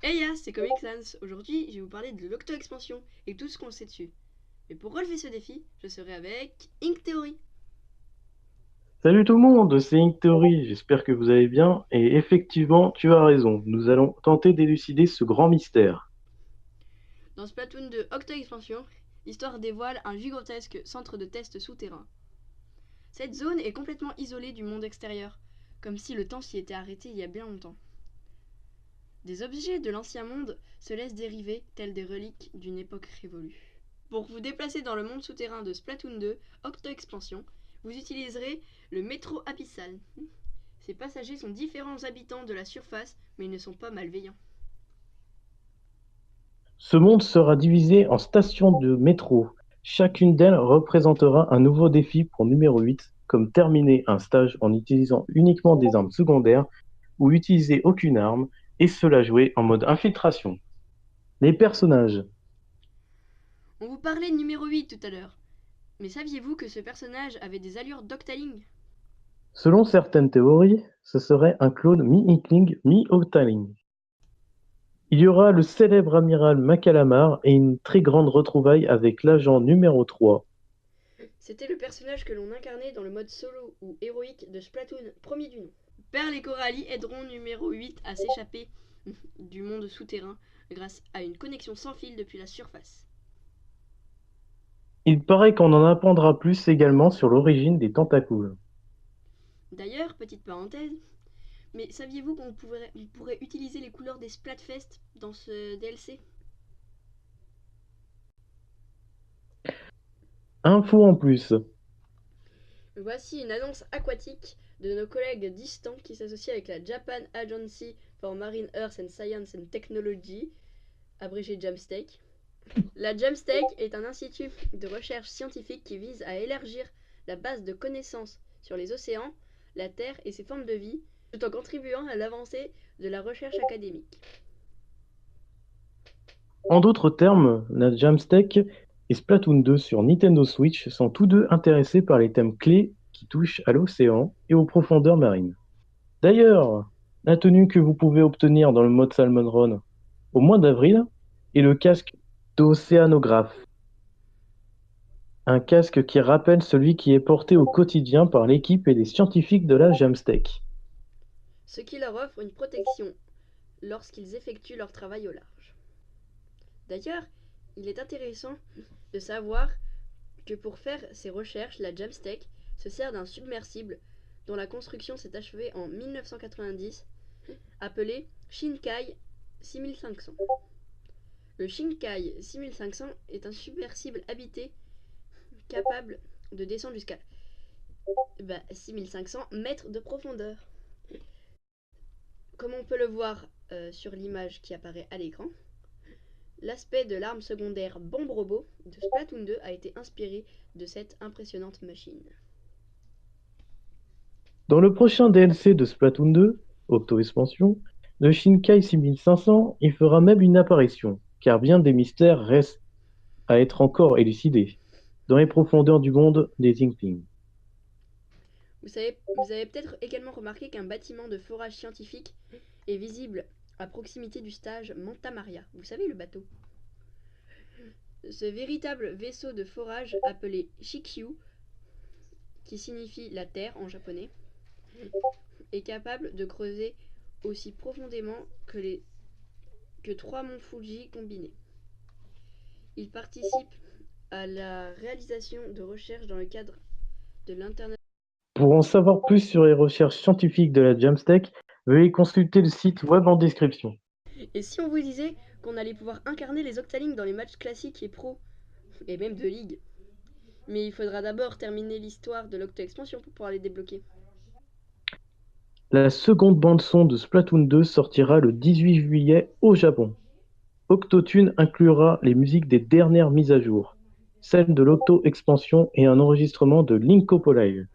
Hey ya, c'est Comic Sans. Aujourd'hui, je vais vous parler de l'Octo-Expansion et tout ce qu'on sait dessus. Mais pour relever ce défi, je serai avec Ink Theory. Salut tout le monde, c'est Ink Theory, j'espère que vous allez bien, et effectivement, tu as raison, nous allons tenter d'élucider ce grand mystère. Dans Splatoon 2 Octo-Expansion, l'histoire dévoile un gigantesque centre de test souterrain. Cette zone est complètement isolée du monde extérieur, comme si le temps s'y était arrêté il y a bien longtemps. Des objets de l'ancien monde se laissent dériver tels des reliques d'une époque révolue. Pour vous déplacer dans le monde souterrain de Splatoon 2 Octo-Expansion, vous utiliserez le métro abyssal. Ces passagers sont différents habitants de la surface, mais ils ne sont pas malveillants. Ce monde sera divisé en stations de métro. Chacune d'elles représentera un nouveau défi pour numéro 8, comme terminer un stage en utilisant uniquement des armes secondaires ou utiliser aucune arme, et cela jouer en mode infiltration. Les personnages. On vous parlait de numéro 8 tout à l'heure, mais saviez-vous que ce personnage avait des allures d'Octaling? Selon certaines théories, ce serait un clone mi-Inkling, mi-Octaling. Il y aura le célèbre amiral Macalamar et une très grande retrouvaille avec l'agent numéro 3. C'était le personnage que l'on incarnait dans le mode solo ou héroïque de Splatoon premier du nom. Perle et Coralie aideront numéro 8 à s'échapper du monde souterrain grâce à une connexion sans fil depuis la surface. Il paraît qu'on en apprendra plus également sur l'origine des tentacules. D'ailleurs, petite parenthèse, mais saviez-vous qu'on pourrait utiliser les couleurs des Splatfest dans ce DLC? Info en plus. Voici une annonce aquatique de nos collègues distants qui s'associent avec la Japan Agency for Marine Earth and Science and Technology, abrégé JAMSTEC. La JAMSTEC est un institut de recherche scientifique qui vise à élargir la base de connaissances sur les océans, la Terre et ses formes de vie, tout en contribuant à l'avancée de la recherche académique. En d'autres termes, la Jamstack et Splatoon 2 sur Nintendo Switch sont tous deux intéressés par les thèmes clés qui touchent à l'océan et aux profondeurs marines. D'ailleurs, la tenue que vous pouvez obtenir dans le mode Salmon Run au mois d'avril est le casque d'océanographe. Un casque qui rappelle celui qui est porté au quotidien par l'équipe et les scientifiques de la Jamstack. Ce qui leur offre une protection lorsqu'ils effectuent leur travail au large. D'ailleurs, il est intéressant de savoir que pour faire ces recherches, la Jamstack se sert d'un submersible dont la construction s'est achevée en 1990, appelé Shinkai 6500. Le Shinkai 6500 est un submersible habité capable de descendre jusqu'à 6500 mètres de profondeur. Comme on peut le voir sur l'image qui apparaît à l'écran, l'aspect de l'arme secondaire Bombe Robot de Splatoon 2 a été inspiré de cette impressionnante machine. Dans le prochain DLC de Splatoon 2, Octo-Expansion, le Shinkai 6500 y fera même une apparition, car bien des mystères restent à être encore élucidés dans les profondeurs du monde des Inklings. Vous avez peut-être également remarqué qu'un bâtiment de forage scientifique est visible à proximité du stage Manta Maria. Vous savez, le bateau. Ce véritable vaisseau de forage appelé Shikyu, qui signifie la terre en japonais, est capable de creuser aussi profondément que 3 monts Fuji combinés. Il participe à la réalisation de recherches dans le cadre de l'Internet. Pour en savoir plus sur les recherches scientifiques de la Jamstack, veuillez consulter le site web en description. Et si on vous disait qu'on allait pouvoir incarner les Octalings dans les matchs classiques et pro, et même de ligue? Mais il faudra d'abord terminer l'histoire de l'Octo-Expansion pour pouvoir les débloquer. La seconde bande-son de Splatoon 2 sortira le 18 juillet au Japon. Octotune inclura les musiques des dernières mises à jour, celles de l'Octo-Expansion et un enregistrement de Linkopol Live.